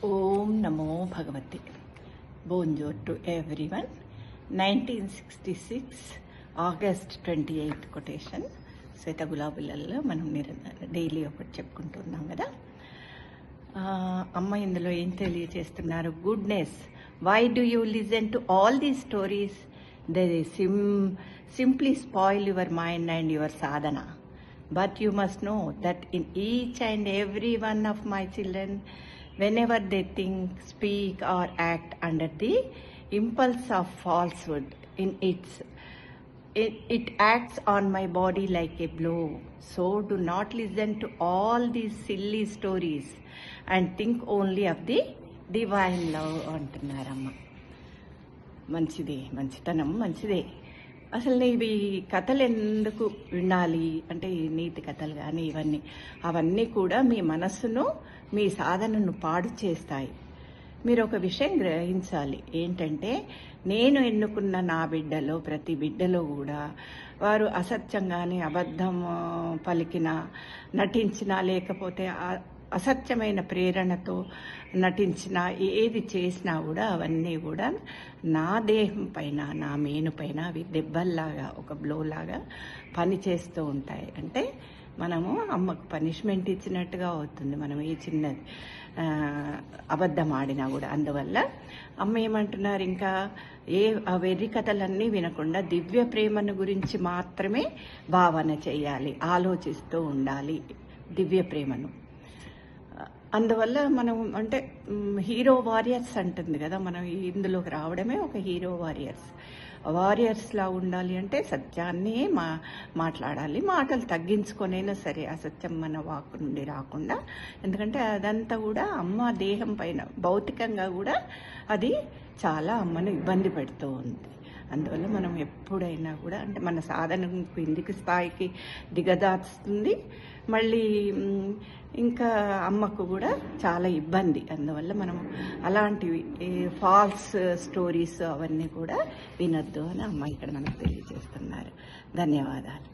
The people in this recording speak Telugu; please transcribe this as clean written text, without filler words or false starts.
ఓం నమో భగవతి. Bonjour to everyone. 1966 August 28 quotation. శ్వేత గులాబీలలో మనం డైలీ ఒకటి చెప్పుకుంటున్నాం కదా. అమ్మ ఇందులో ఏం తెలియజేస్తున్నారు? Goodness. Why do you listen to all these stories? They simply spoil your mind and your sadhana. But you must know that in each and every one of my children, whenever they think, speak or act under the impulse of falsehood, it acts on my body like a blow. So do not listen to all these silly stories and think only of the divine love అంటున్నారమ్మ. మంచిదే, మంచితనం మంచిదే. అసలు ఇవి కథలు ఎందుకు వినాలి అంటే, నీతి కథలు కానీ అవన్నీ కూడా మీ మనస్సును, మీ సాధనను పాడు చేస్తాయి. మీరు ఒక విషయం గ్రహించాలి. ఏంటంటే, నేను ఎన్నుకున్న నా బిడ్డలో, ప్రతి బిడ్డలో కూడా వారు అసత్యంగానే అబద్ధం పలికినా, నటించినా, లేకపోతే అసత్యమైన ప్రేరణతో నటించిన ఏది చేసినా కూడా అవన్నీ కూడా నా దేహం పైన, నా మేను పైన అవి దెబ్బల్లాగా, ఒక బ్లోలాగా పనిచేస్తూ ఉంటాయి. అంటే మనము అమ్మకు పనిష్మెంట్ ఇచ్చినట్టుగా అవుతుంది మనం ఏ చిన్నది అబద్ధం ఆడినా కూడా. అందువల్ల అమ్మ ఏమంటున్నారు, ఇంకా ఆ వెర్రి కథలన్నీ వినకుండా దివ్య ప్రేమను గురించి మాత్రమే భావన చేయాలి, ఆలోచిస్తూ ఉండాలి దివ్య ప్రేమను. అందువల్ల మనం అంటే హీరో వారియర్స్ అంటుంది కదా, మనం ఇందులోకి రావడమే ఒక హీరో వారియర్స్లా ఉండాలి. అంటే సత్యాన్ని మాట్లాడాలి, మాటలు తగ్గించుకొనైనా సరే అసత్యం మన వాక్కు నుండి రాకుండా. ఎందుకంటే అదంతా కూడా అమ్మ దేహం పైన భౌతికంగా కూడా అది చాలా అమ్మను ఇబ్బంది పెడుతూ ఉంది. అందువల్ల మనం ఎప్పుడైనా కూడా అంటే మన సాధన కిందికి స్థాయికి దిగదాస్తుంది, మళ్ళీ ఇంకా అమ్మకు కూడా చాలా ఇబ్బంది. అందువల్ల మనం అలాంటివి ఫాల్స్ స్టోరీస్ అవన్నీ కూడా వినొద్దు అని అమ్మ ఇక్కడ మనకు తెలియజేస్తున్నారు. ధన్యవాదాలు.